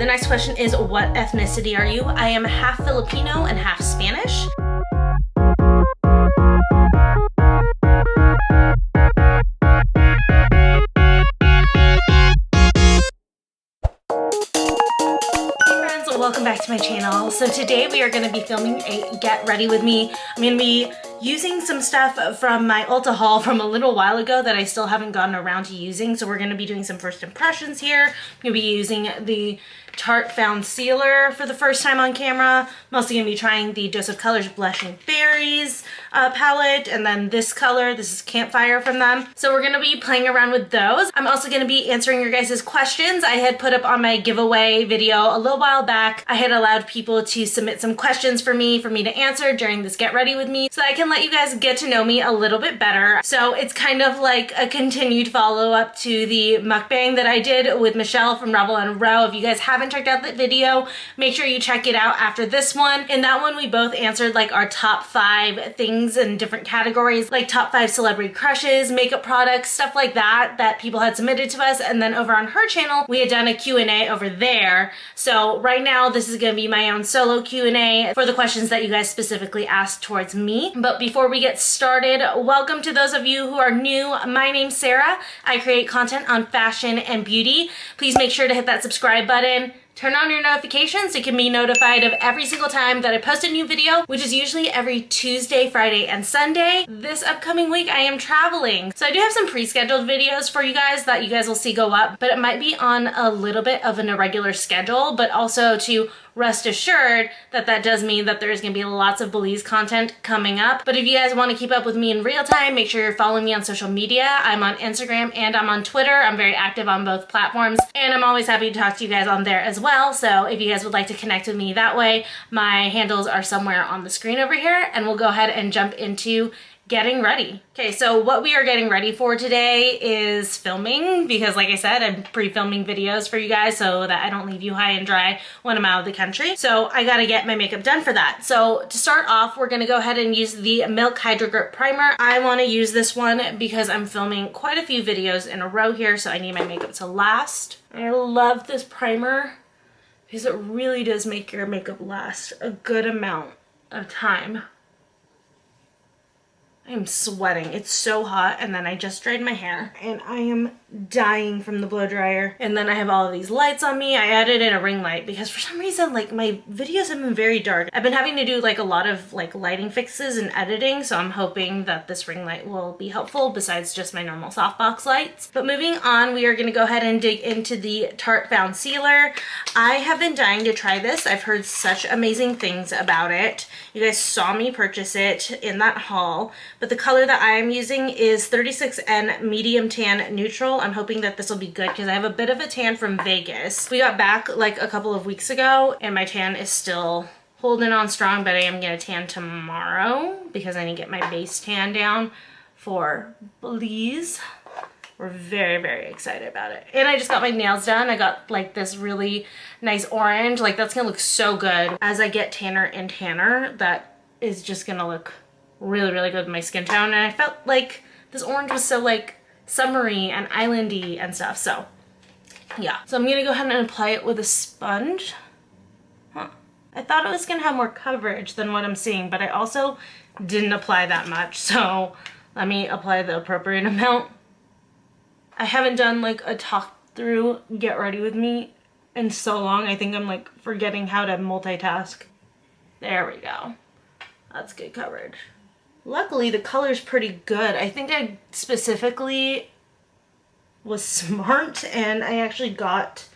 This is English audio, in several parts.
the next question is, what ethnicity are you? I am half Filipino and half Spanish. Welcome back to my channel. So today we are going to be filming a get ready with me. I'm going to be using some stuff from my Ulta haul from a little while ago that I still haven't gotten around to using. So we're going to be doing some first impressions here. I'm going to be using the Tarte Foundcealer for the first time on camera. I'm also going to be trying the Dose of Colors Blushing Berries palette, and then this color, this is Campfire from them. So we're going to be playing around with those. I'm also going to be answering your guys' questions. I had put up on my giveaway video a little while back. I had allowed people to submit some questions for me to answer during this get ready with me, so I can let you guys get to know me a little bit better. So it's kind of like a continued follow-up to the mukbang that I did with Michelle from Revel on a Row. If you guys haven't checked out that video, make sure you check it out after this one. In that one, we both answered like our top 5 things in different categories, like top 5 celebrity crushes, makeup products, stuff like that that people had submitted to us. And then over on her channel, we had done a Q&A over there. So right now, this is going to be my own solo Q&A for the questions that you guys specifically asked towards me. But before we get started, welcome to those of you who are new. My name's Sarah. I create content on fashion and beauty. Please make sure to hit that subscribe button. Turn on your notifications so you can be notified of every single time that I post a new video, which is usually every Tuesday, Friday, and Sunday. This upcoming week, I am traveling. So I do have some pre-scheduled videos for you guys that you guys will see go up, but it might be on a little bit of an irregular schedule, but also to rest assured that that does mean that there's going to be lots of Belize content coming up. But if you guys want to keep up with me in real time, make sure you're following me on social media. I'm on Instagram and I'm on Twitter. I'm very active on both platforms, and I'm always happy to talk to you guys on there as well. So if you guys would like to connect with me that way, my handles are somewhere on the screen over here, and we'll go ahead and jump into getting ready. Okay, so what we are getting ready for today is filming, because like I said, I'm pre-filming videos for you guys so that I don't leave you high and dry when I'm out of the country. So I gotta get my makeup done for that. So to start off, we're gonna go ahead and use the Milk Hydro Grip Primer. I wanna use this one because I'm filming quite a few videos in a row here, so I need my makeup to last. I love this primer because it really does make your makeup last a good amount of time. I'm sweating. It's so hot, and then I just dried my hair and I am dying from the blow dryer. And then I have all of these lights on me. I added in a ring light because for some reason like my videos have been very dark. I've been having to do like a lot of like lighting fixes and editing, so I'm hoping that this ring light will be helpful besides just my normal softbox lights. But moving on, we are going to go ahead and dig into the Tarte Foundcealer. I have been dying to try this. I've heard such amazing things about it. You guys saw me purchase it in that haul. But the color that I am using is 36N Medium Tan Neutral. I'm hoping that this will be good because I have a bit of a tan from Vegas. We got back like a couple of weeks ago and my tan is still holding on strong, but I am going to tan tomorrow because I need to get my base tan down for Belize. We're very, very excited about it. And I just got my nails done. I got like this really nice orange. Like that's going to look so good as I get tanner and tanner. That is just going to look really, really good with my skin tone. And I felt like this orange was so like summery and islandy and stuff. So yeah. So I'm gonna go ahead and apply it with a sponge. I thought it was gonna have more coverage than what I'm seeing, but I also didn't apply that much. So let me apply the appropriate amount. I haven't done like a talk through get ready with me in so long. I think I'm like forgetting how to multitask. There we go. That's good coverage. Luckily, the color's pretty good. I think I specifically was smart and I actually got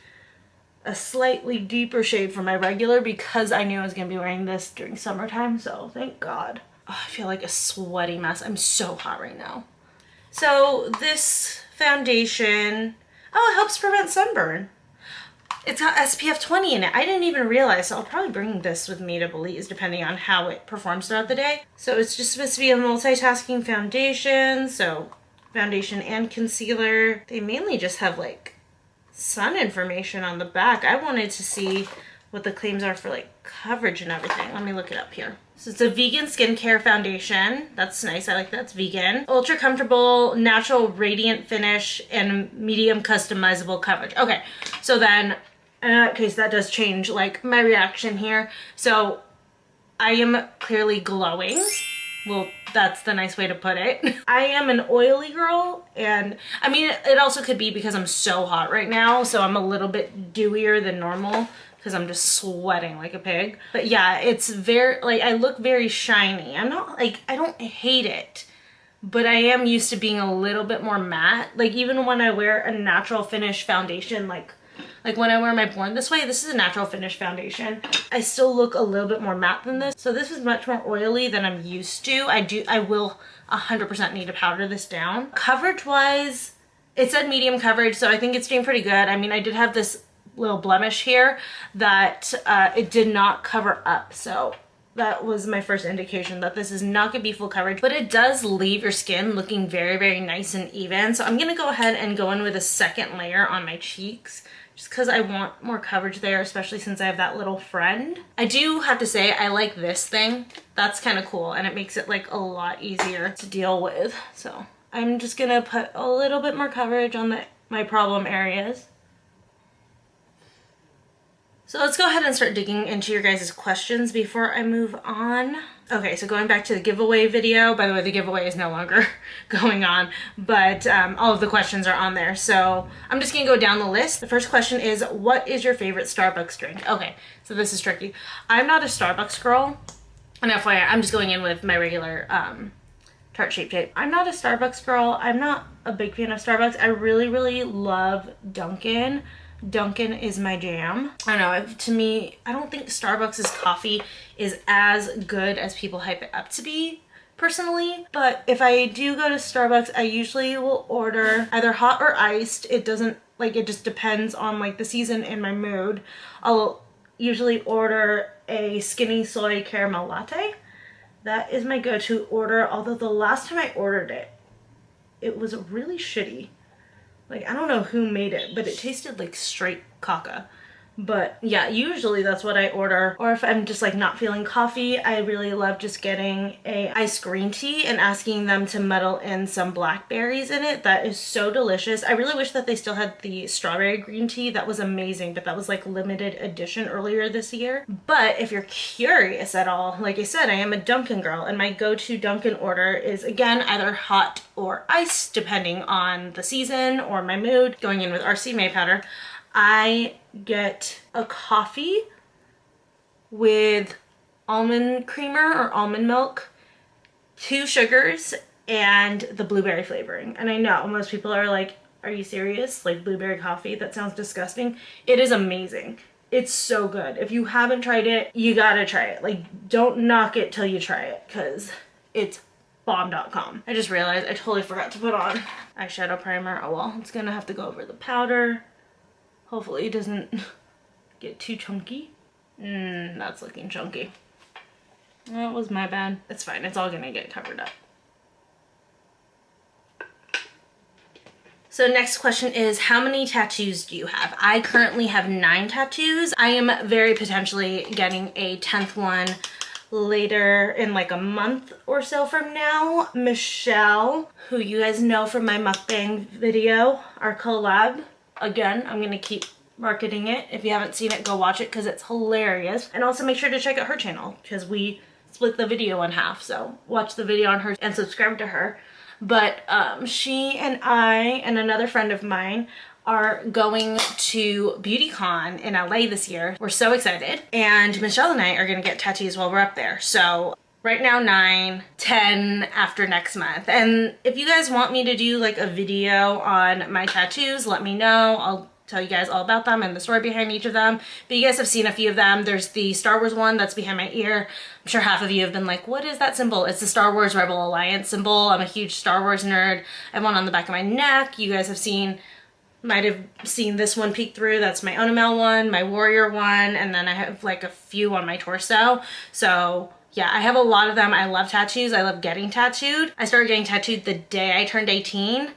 a slightly deeper shade from my regular because I knew I was going to be wearing this during summertime, so thank God. Oh, I feel like a sweaty mess. I'm so hot right now. So this foundation, oh, it helps prevent sunburn. It's got SPF 20 in it. I didn't even realize, so I'll probably bring this with me to Belize depending on how it performs throughout the day. So it's just supposed to be a multitasking foundation, so foundation and concealer. They mainly just have like sun information on the back. I wanted to see what the claims are for like coverage and everything. Let me look it up here. So it's a vegan skincare foundation. That's nice. I like that it's vegan. Ultra comfortable, natural radiant finish, and medium customizable coverage. Okay, so then And in that case, that does change like my reaction here. So I am clearly glowing. Well, that's the nice way to put it. I am an oily girl, and I mean, it also could be because I'm so hot right now, so I'm a little bit dewier than normal because I'm just sweating like a pig. But yeah, it's very, like, I look very shiny. I'm not, like, I don't hate it, but I am used to being a little bit more matte. Like, even when I wear a natural finish foundation, like when I wear my Born This Way, this is a natural finish foundation. I still look a little bit more matte than this. So this is much more oily than I'm used to. I will 100% need to powder this down. Coverage wise, it said medium coverage, so I think it's doing pretty good. I mean, I did have this little blemish here that it did not cover up. So that was my first indication that this is not gonna be full coverage, but it does leave your skin looking very, very nice and even. So I'm gonna go ahead and go in with a second layer on my cheeks, just because I want more coverage there, especially since I have that little friend. I do have to say, I like this thing. That's kind of cool, and it makes it like a lot easier to deal with. So I'm just gonna put a little bit more coverage on my problem areas. So let's go ahead and start digging into your guys' questions before I move on. Okay, so going back to the giveaway video, by the way, the giveaway is no longer going on, but all of the questions are on there. So I'm just gonna go down the list. The first question is, what is your favorite Starbucks drink? Okay, so this is tricky. I'm not a Starbucks girl, and FYI, I'm just going in with my regular Tarte Shape Tape. I'm not a Starbucks girl. I'm not a big fan of Starbucks. I really, really love Dunkin'. Dunkin' is my jam. I don't know, to me, I don't think Starbucks' coffee is as good as people hype it up to be, personally. But if I do go to Starbucks, I usually will order either hot or iced. It doesn't, like, it just depends on like the season and my mood. I'll usually order a skinny soy caramel latte. That is my go-to order, although the last time I ordered it, it was really shitty. Like, I don't know who made it, but it tasted like straight caca. But yeah, usually that's what I order. Or if I'm just like not feeling coffee, I really love just getting a iced green tea and asking them to muddle in some blackberries in it. That is so delicious. I really wish that they still had the strawberry green tea. That was amazing, but that was like limited edition earlier this year. But if you're curious at all, like I said, I am a Dunkin' girl, and my go-to Dunkin' order is, again, either hot or iced, depending on the season or my mood. Going in with RC May powder, I get a coffee with almond creamer or almond milk, 2 sugars, and the blueberry flavoring. And I know most people are like, are you serious? Like, blueberry coffee? That sounds disgusting. It is amazing. It's so good. If you haven't tried it, you gotta try it. Like, don't knock it till you try it, because it's bomb.com. I just realized I totally forgot to put on eyeshadow primer. Oh well, it's gonna have to go over the powder. Hopefully it doesn't get too chunky. That's looking chunky. That was my bad. It's fine, it's all gonna get covered up. So next question is, how many tattoos do you have? I currently have 9 tattoos. I am very potentially getting a 10th one later in like a month or so from now. Michelle, who you guys know from my mukbang video, our collab. Again, I'm gonna keep marketing it. If you haven't seen it, go watch it because it's hilarious. And also make sure to check out her channel because we split the video in half. So watch the video on her and subscribe to her. But she and I and another friend of mine are going to BeautyCon in LA this year. We're so excited. And Michelle and I are gonna get tattoos while we're up there. So right now 9, 10 after next month. And if you guys want me to do like a video on my tattoos, let me know. I'll tell you guys all about them and the story behind each of them. But you guys have seen a few of them. There's the Star Wars one that's behind my ear. I'm sure half of you have been like, what is that symbol? It's the Star Wars Rebel Alliance symbol. I'm a huge Star Wars nerd. I have one on the back of my neck. You guys have seen, might have seen this one peek through. That's my Onamel one, my Warrior one, and then I have like a few on my torso. So yeah, I have a lot of them. I love tattoos. I love getting tattooed. I started getting tattooed the day I turned 18.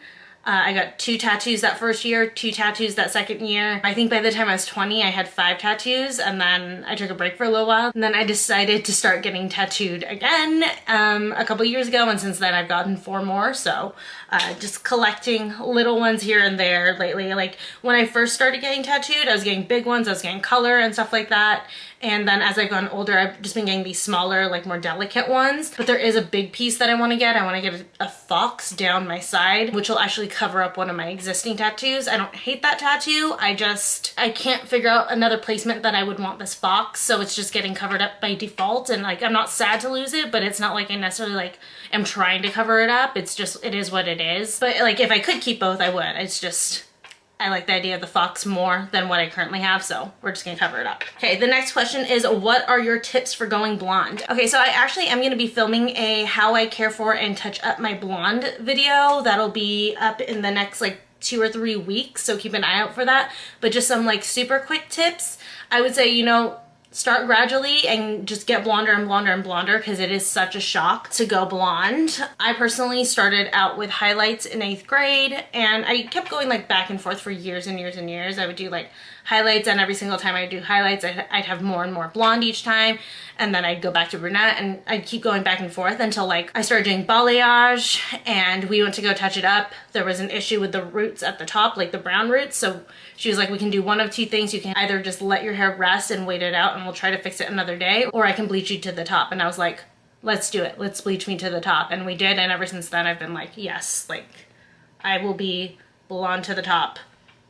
I got 2 tattoos that first year, 2 tattoos that second year. I think by the time I was 20, I had 5 tattoos, and then I took a break for a little while. And then I decided to start getting tattooed again a couple years ago, and since then I've gotten 4 more. So just collecting little ones here and there lately. Like when I first started getting tattooed, I was getting big ones, I was getting color and stuff like that. And then as I've gotten older, I've just been getting these smaller, like more delicate ones. But there is a big piece that I want to get. I want to get a fox down my side, which will actually cover up one of my existing tattoos. I don't hate that tattoo. I can't figure out another placement that I would want this fox. So it's just getting covered up by default. And like, I'm not sad to lose it, but it's not like I necessarily like am trying to cover it up. It's just, it is what it is. But like, if I could keep both, I would. It's just, I like the idea of the fox more than what I currently have, so we're just gonna cover it up. Okay, the next question is, what are your tips for going blonde? Okay, so I actually am gonna be filming a how I care for and touch up my blonde video. That'll be up in the next like 2 or 3 weeks, so keep an eye out for that. But just some like super quick tips. I would say, you know, start gradually and just get blonder and blonder and blonder, because it is such a shock to go blonde. I personally started out with highlights in 8th grade, and I kept going like back and forth for years and years and years. I would do like highlights, and every single time I would do highlights, I'd have more and more blonde each time, and then I'd go back to brunette, and I'd keep going back and forth until like I started doing balayage, and we went to go touch it up. There was an issue with the roots at the top, like the brown roots, so she was like, we can do one of 2 things. You can either just let your hair rest and wait it out and we'll try to fix it another day, or I can bleach you to the top. And I was like, let's do it. Let's bleach me to the top. And we did. And ever since then, I've been like, yes, like I will be blonde to the top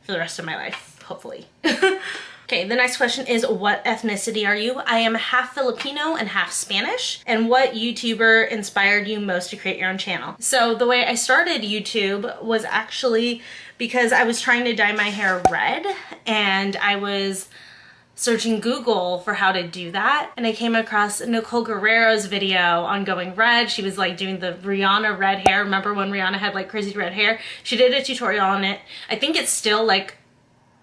for the rest of my life, hopefully. Okay, the next question is, what ethnicity are you? I am half Filipino and half Spanish. And what YouTuber inspired you most to create your own channel? So the way I started YouTube was actually because I was trying to dye my hair red, and I was searching Google for how to do that, and I came across Nicole Guerrero's video on going red. She was like doing the Rihanna red hair. Remember when Rihanna had like crazy red hair? She did a tutorial on it. I think it's still like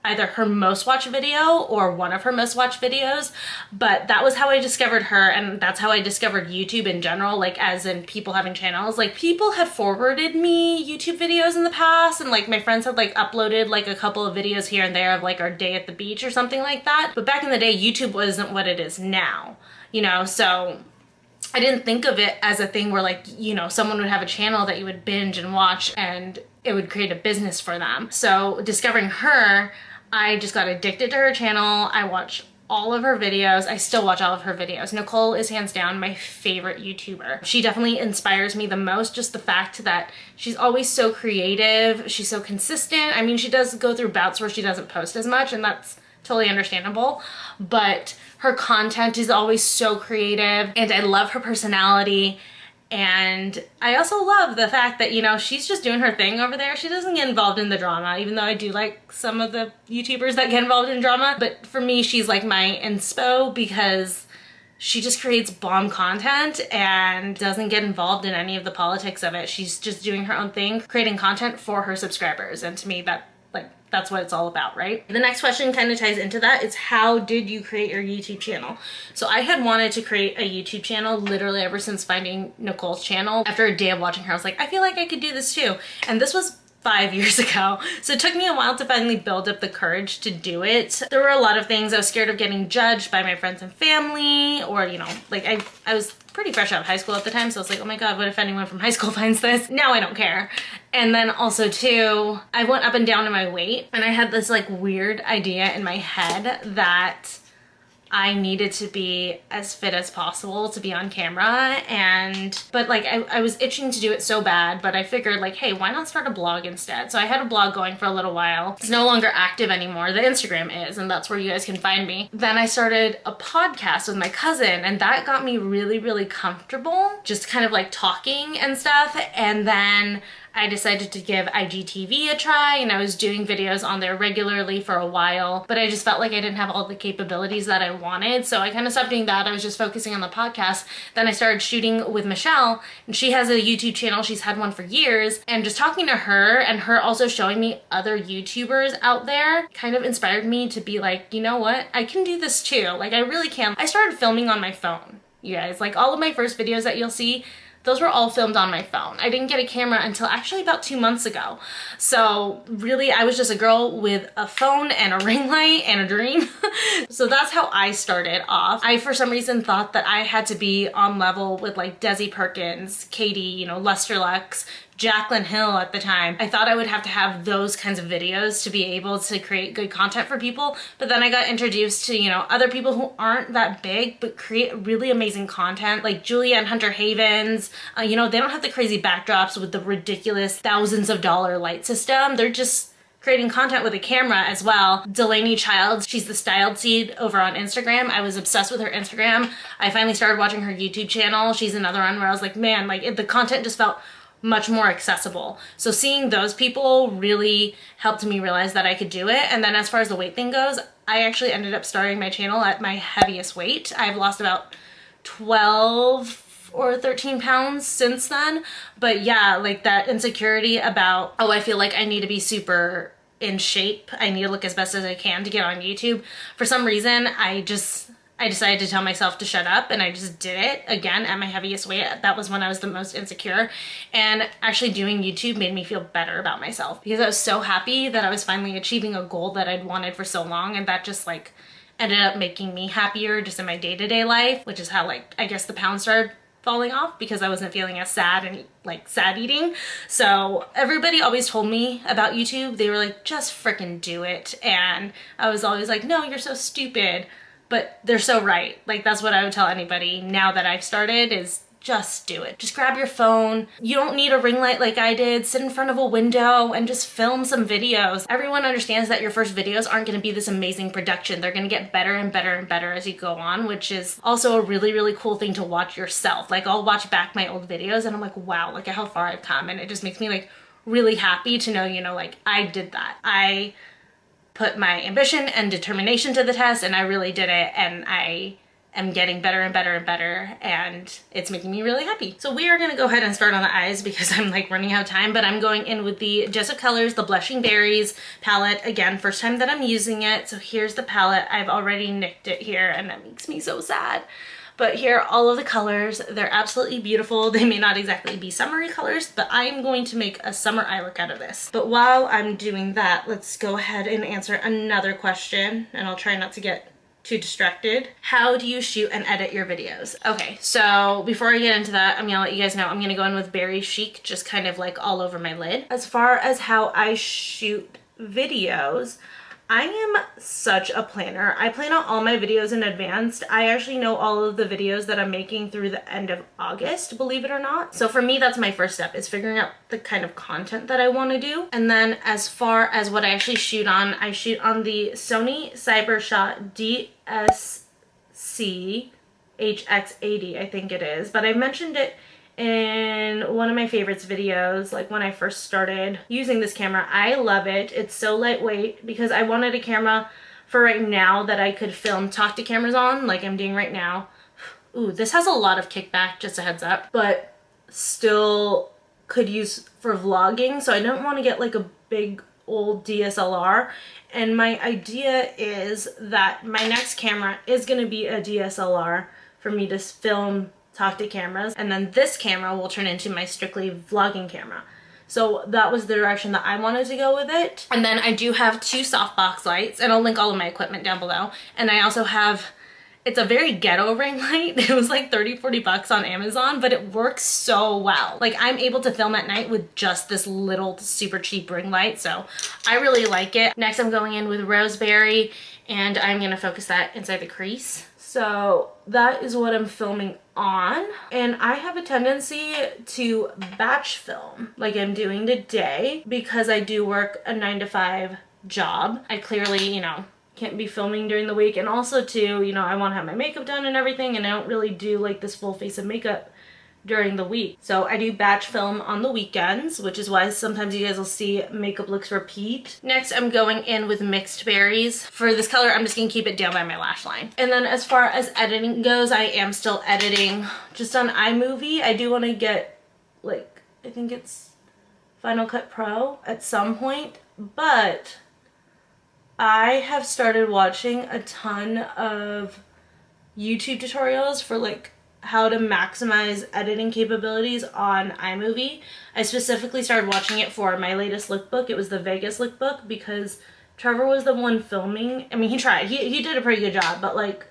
either her most watched video or one of her most watched videos, but that was how I discovered her, and that's how I discovered YouTube in general, like as in people having channels. Like people had forwarded me YouTube videos in the past, and like my friends had like uploaded like a couple of videos here and there of like our day at the beach or something like that. But back in the day, YouTube wasn't what it is now, you know, so I didn't think of it as a thing where like, you know, someone would have a channel that you would binge and watch and it would create a business for them. So discovering her, I just got addicted to her channel. I watched all of her videos. I still watch all of her videos. Nicole is hands down my favorite YouTuber. She definitely inspires me the most, just the fact that she's always so creative. She's so consistent. I mean, she does go through bouts where she doesn't post as much, and that's totally understandable, but her content is always so creative, and I love her personality. And I also love the fact that, you know, she's just doing her thing over there. She doesn't get involved in the drama, even though I do like some of the YouTubers that get involved in drama. But for me, she's like my inspo, because she just creates bomb content and doesn't get involved in any of the politics of it. She's just doing her own thing, creating content for her subscribers. And to me, that's what it's all about, right? The next question kind of ties into that. It's, how did you create your YouTube channel? So I had wanted to create a YouTube channel literally ever since finding Nicole's channel. After a day of watching her, I was like, I feel like I could do this too. And this was 5 years ago. So it took me a while to finally build up the courage to do it. There were a lot of things. I was scared of getting judged by my friends and family, or, you know, like I was pretty fresh out of high school at the time, so I was like, oh my god, what if anyone from high school finds this? Now I don't care. And then also too, I went up and down in my weight, and I had this like weird idea in my head that I needed to be as fit as possible to be on camera, but like I was itching to do it so bad, but I figured like, hey, why not start a blog instead? So I had a blog going for a little while. It's no longer active anymore. The Instagram is, and that's where you guys can find me. Then I started a podcast with my cousin, and that got me really, really comfortable, just kind of like talking and stuff. And then I decided to give IGTV a try, and I was doing videos on there regularly for a while, but I just felt like I didn't have all the capabilities that I wanted, so I kind of stopped doing that. I was just focusing on the podcast. Then I started shooting with Michelle, and she has a YouTube channel. She's had one for years, and just talking to her and her also showing me other YouTubers out there kind of inspired me to be like, you know what? I can do this too. Like, I really can. I started filming on my phone, you guys. Like, all of my first videos that you'll see, those were all filmed on my phone. I didn't get a camera until actually about 2 months ago. So really, I was just a girl with a phone and a ring light and a dream. So that's how I started off. I, for some reason, thought that I had to be on level with like Desi Perkins, Katie, you know, Lester Lux, Jaclyn Hill at the time. I thought I would have to have those kinds of videos to be able to create good content for people, but then I got introduced to, you know, other people who aren't that big but create really amazing content, like Julia and Hunter Havens. You know, they don't have the crazy backdrops with the ridiculous thousands of dollar light system. They're just creating content with a camera as well. Delaney Childs, she's the Styled Seed over on Instagram. I was obsessed with her Instagram. I finally started watching her YouTube channel. She's another one where I was like, man, like the content just felt much more accessible. So seeing those people really helped me realize that I could do it. And then as far as the weight thing goes, I actually ended up starting my channel at my heaviest weight. I've lost about 12 or 13 pounds since then. But yeah, like that insecurity about, oh, I feel like I need to be super in shape. I need to look as best as I can to get on YouTube. For some reason, I decided to tell myself to shut up, and I just did it again at my heaviest weight. That was when I was the most insecure, and actually doing YouTube made me feel better about myself because I was so happy that I was finally achieving a goal that I'd wanted for so long, and that just like ended up making me happier just in my day-to-day life, which is how like I guess the pounds started falling off because I wasn't feeling as sad and like sad eating. So everybody always told me about YouTube. They were like, just freaking do it, and I was always like, no, you're so stupid. But they're so right. Like that's what I would tell anybody now that I've started is just do it. Just grab your phone. You don't need a ring light like I did. Sit in front of a window and just film some videos. Everyone understands that your first videos aren't going to be this amazing production. They're going to get better and better and better as you go on, which is also a really, really cool thing to watch yourself. Like I'll watch back my old videos and I'm like, wow, look at how far I've come. And it just makes me like really happy to know, you know, like I did that. I put my ambition and determination to the test and I really did it, and I am getting better and better and better, and it's making me really happy. So we are gonna go ahead and start on the eyes because I'm like running out of time, but I'm going in with the Jess of Colors, the Blushing Berries palette. Again, first time that I'm using it. So here's the palette. I've already nicked it here and that makes me so sad. But here are all of the colors. They're absolutely beautiful. They may not exactly be summery colors, but I'm going to make a summer eye look out of this. But while I'm doing that, let's go ahead and answer another question, and I'll try not to get too distracted. How do you shoot and edit your videos? Okay, so before I get into that, I'm gonna let you guys know I'm gonna go in with Berry Chic, just kind of like all over my lid. As far as how I shoot videos, I am such a planner. I plan out all my videos in advance. I actually know all of the videos that I'm making through the end of August, believe it or not. So for me, that's my first step, is figuring out the kind of content that I want to do. And then as far as what I actually shoot on, I shoot on the Sony Cybershot DSC HX80, I think it is. But I've mentioned it in one of my favorites videos, like when I first started using this camera. I love it. It's so lightweight because I wanted a camera for right now that I could film Tarte cameras on, like I'm doing right now. Ooh, this has a lot of kickback, just a heads up, but still could use for vlogging. So I don't want to get like a big old DSLR. And my idea is that my next camera is going to be a DSLR for me to film Tarte cameras, and then this camera will turn into my strictly vlogging camera. So that was the direction that I wanted to go with it. And then I do have 2 softbox lights, and I'll link all of my equipment down below. And I also have, it's a very ghetto ring light. It was like 30-40 bucks on Amazon, but it works so well. Like I'm able to film at night with just this little super cheap ring light, so I really like it. Next I'm going in with Roseberry, and I'm gonna focus that inside the crease. So that is what I'm filming on, and I have a tendency to batch film like I'm doing today because I do work a 9-to-5 job. I clearly, you know, can't be filming during the week, and also too, you know, I want to have my makeup done and everything, and I don't really do like this full face of makeup during the week. So I do batch film on the weekends, which is why sometimes you guys will see makeup looks repeat. Next, I'm going in with Mixed Berries. For this color, I'm just gonna keep it down by my lash line. And then as far as editing goes, I am still editing just on iMovie. I do want to get, like, I think it's Final Cut Pro at some point, but I have started watching a ton of YouTube tutorials for like how to maximize editing capabilities on iMovie. I specifically started watching it for my latest lookbook. It was the Vegas lookbook because Trevor was the one filming. I mean, he tried. He did a pretty good job, but like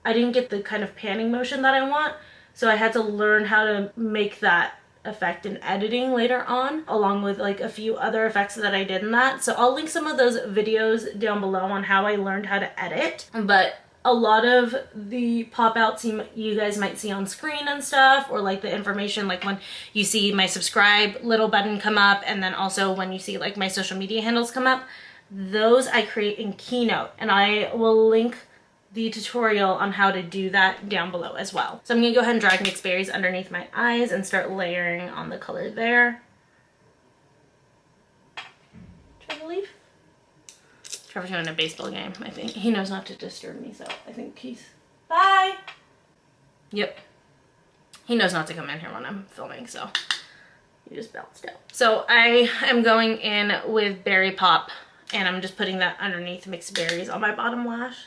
I didn't get the kind of panning motion that I want. So I had to learn how to make that effect in editing later on, along with like a few other effects that I did in that. So I'll link some of those videos down below on how I learned how to edit. But a lot of the pop outs you guys might see on screen and stuff, or like the information like when you see my subscribe little button come up, and then also when you see like my social media handles come up, those I create in Keynote, and I will link the tutorial on how to do that down below as well. So I'm gonna go ahead and drag Mixed Berries underneath my eyes and start layering on the color there. Try to leave. Trevor's going to a baseball game, I think. He knows not to disturb me, so I think he's... Bye! Yep. He knows not to come in here when I'm filming, so he just bounced out. So I am going in with Berry Pop, and I'm just putting that underneath Mixed Berries on my bottom lash.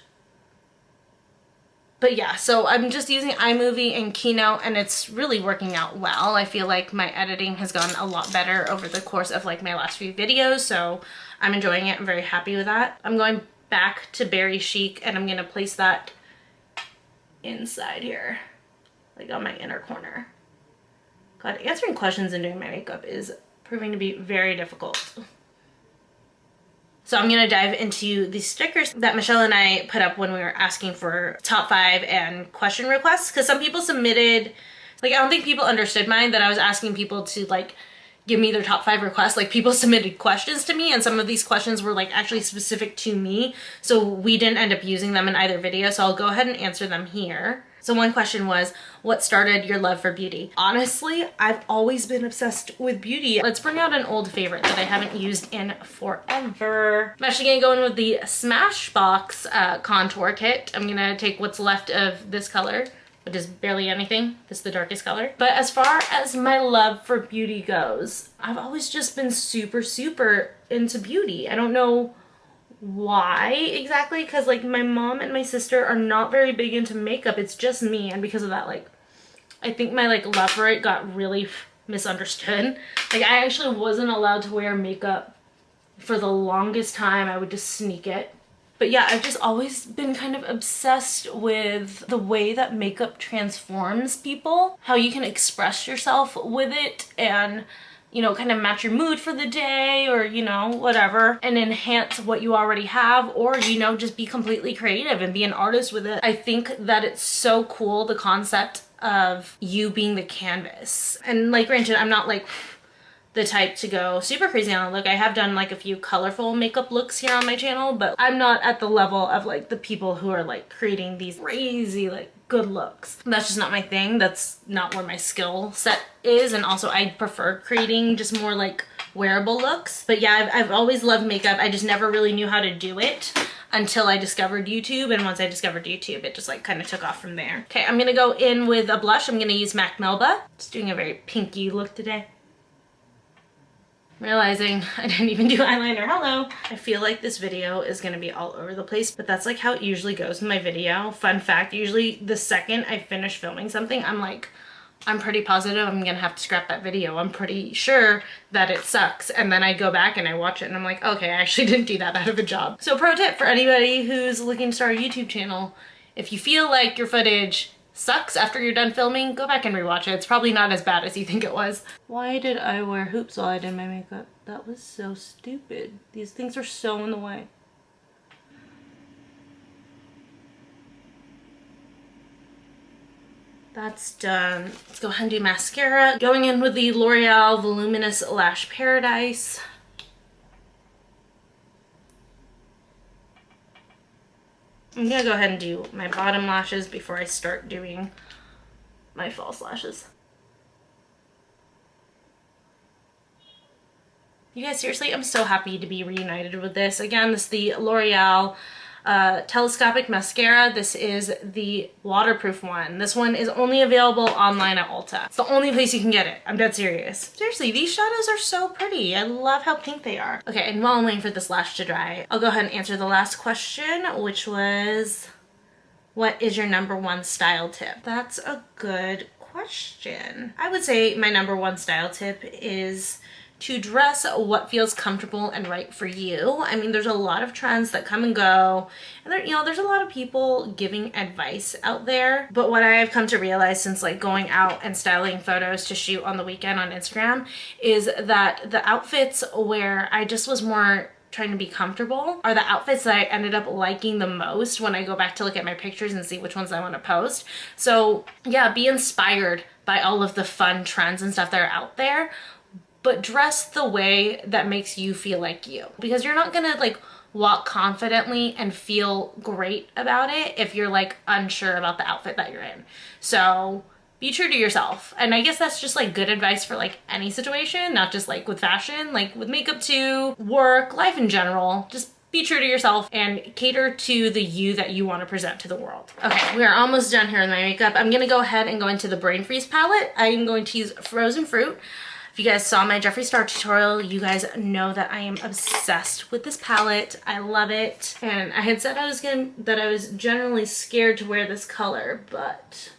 But yeah, so I'm just using iMovie and Keynote, and it's really working out well. I feel like my editing has gotten a lot better over the course of like my last few videos, so I'm enjoying it. I'm very happy with that. I'm going back to Berry Chic, and I'm going to place that inside here, like on my inner corner. God, answering questions and doing my makeup is proving to be very difficult. So I'm gonna dive into the stickers that Michelle and I put up when we were asking for top 5 and question requests, because some people submitted, like I don't think people understood mine, that I was asking people to like give me their top 5 requests. Like people submitted questions to me, and some of these questions were like actually specific to me, so we didn't end up using them in either video, so I'll go ahead and answer them here. So one question was, what started your love for beauty? Honestly, I've always been obsessed with beauty. Let's bring out an old favorite that I haven't used in forever. I'm actually gonna go in with the Smashbox contour kit. I'm gonna take what's left of this color, which is barely anything. This is the darkest color. But as far as my love for beauty goes, I've always just been super, super into beauty. I don't know why exactly, because like my mom and my sister are not very big into makeup. It's just me, and because of that, like I think my like love for it got really misunderstood. Like I actually wasn't allowed to wear makeup for the longest time. I would just sneak it. But yeah, I've just always been kind of obsessed with the way that makeup transforms people, how you can express yourself with it, and you know, kind of match your mood for the day, or, you know, whatever, and enhance what you already have, or, you know, just be completely creative and be an artist with it. I think that it's so cool, the concept of you being the canvas. And like, granted, I'm not like the type to go super crazy on a look. I have done like a few colorful makeup looks here on my channel, but I'm not at the level of like the people who are like creating these crazy like good looks. That's just not my thing. That's not where my skill set is, and also I prefer creating just more like wearable looks. But yeah, I've always loved makeup. I just never really knew how to do it until I discovered YouTube, and once I discovered YouTube, it just like kind of took off from there. Okay, I'm gonna go in with a blush. I'm gonna use MAC Melba. Just doing a very pinky look today. Realizing I didn't even do eyeliner. Hello. I feel like this video is gonna be all over the place, but that's like how it usually goes in my video. Fun fact, usually the second I finish filming something, I'm like, I'm pretty positive I'm gonna have to scrap that video. I'm pretty sure that it sucks. And then I go back and I watch it and I'm like, okay, I actually didn't do that bad of a job. So pro tip for anybody who's looking to start a YouTube channel, if you feel like your footage sucks after you're done filming, go back and rewatch it. It's probably not as bad as you think it was. Why did I wear hoops while I did my makeup? That was so stupid. These things are so in the way. That's done. Let's go ahead and do mascara. Going in with the L'Oreal Voluminous Lash Paradise. I'm gonna go ahead and do my bottom lashes before I start doing my false lashes. You guys, seriously, I'm so happy to be reunited with this. Again, this is the L'Oreal Telescopic Mascara. This is the waterproof one. This one is only available online at Ulta. It's the only place you can get it. I'm dead serious. Seriously, these shadows are so pretty. I love how pink they are. Okay, and while I'm waiting for this lash to dry, I'll go ahead and answer the last question, which was, What is your #1 style tip? That's a good question. I would say my #1 style tip is to dress what feels comfortable and right for you. I mean, there's a lot of trends that come and go, and there, there's a lot of people giving advice out there. But what I have come to realize since like going out and styling photos to shoot on the weekend on Instagram is that the outfits where I just was more trying to be comfortable are the outfits that I ended up liking the most when I go back to look at my pictures and see which ones I want to post. So yeah, be inspired by all of the fun trends and stuff that are out there, but dress the way that makes you feel like you, because you're not gonna like walk confidently and feel great about it if you're like unsure about the outfit that you're in. So be true to yourself. And I guess that's just like good advice for like any situation, not just like with fashion, like with makeup too, work, life in general. Just be true to yourself and cater to the you that you want to present to the world. Okay, we are almost done here with my makeup. I'm gonna go ahead and go into the Brain Freeze palette. I'm going to use Frozen Fruit. If you guys saw my Jeffree Star tutorial, you guys know that I am obsessed with this palette. I love it. And I had said that I was generally scared to wear this color, but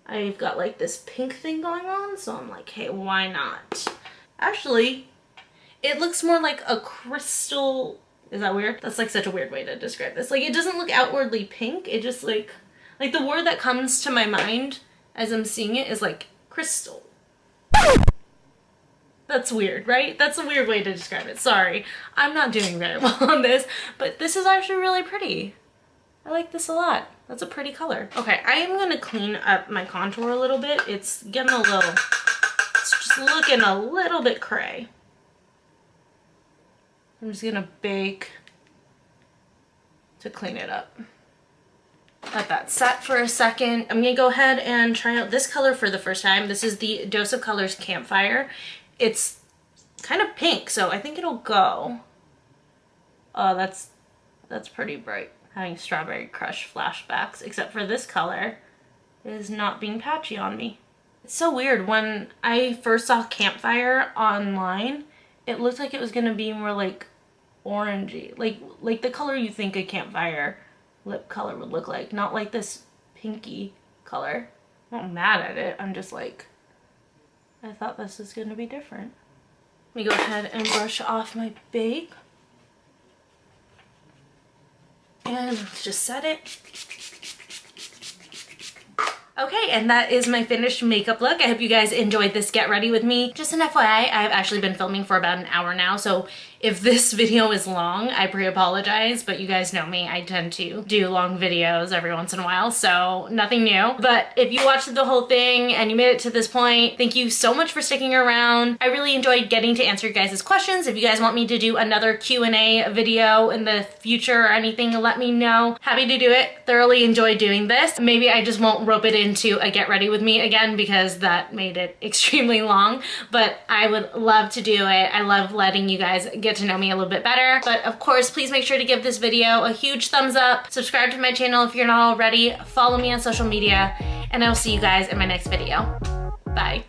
I've got like this pink thing going on, so I'm like, hey, why not? Actually, it looks more like a crystal. Is that weird? That's like such a weird way to describe this. Like, it doesn't look outwardly pink. It just like the word that comes to my mind as I'm seeing it is like crystal. That's weird, right? That's a weird way to describe it. Sorry, I'm not doing very well on this, but this is actually really pretty. I like this a lot. That's a pretty color. Okay, I am gonna clean up my contour a little bit. It's getting it's just looking a little bit cray. I'm just gonna bake to clean it up. Let that set for a second. I'm gonna go ahead and try out this color for the first time. This is the Dose of Colors Campfire. It's kind of pink, so I think it'll go. Oh, that's pretty bright. Having Strawberry Crush flashbacks, except for this color is not being patchy on me. It's so weird. When I first saw Campfire online, it looked like it was gonna be more like orangey, like the color you think a Campfire lip color would look like, not like this pinky color. I'm not mad at it. I'm just like, I thought this was gonna be different. Let me go ahead and brush off my bake. And just set it. Okay, and that is my finished makeup look. I hope you guys enjoyed this get ready with me. Just an FYI, I've actually been filming for about an hour now, so if this video is long, I pre-apologize, but you guys know me, I tend to do long videos every once in a while, so nothing new. But if you watched the whole thing and you made it to this point, thank you so much for sticking around. I really enjoyed getting to answer your guys' questions. If you guys want me to do another Q&A video in the future or anything, let me know. Happy to do it. Thoroughly enjoyed doing this. Maybe I just won't rope it into a get ready with me again because that made it extremely long, but I would love to do it. I love letting you guys get to know me a little bit better. But of course, please make sure to give this video a huge thumbs up, subscribe to my channel if you're not already, follow me on social media, and I'll see you guys in my next video. Bye.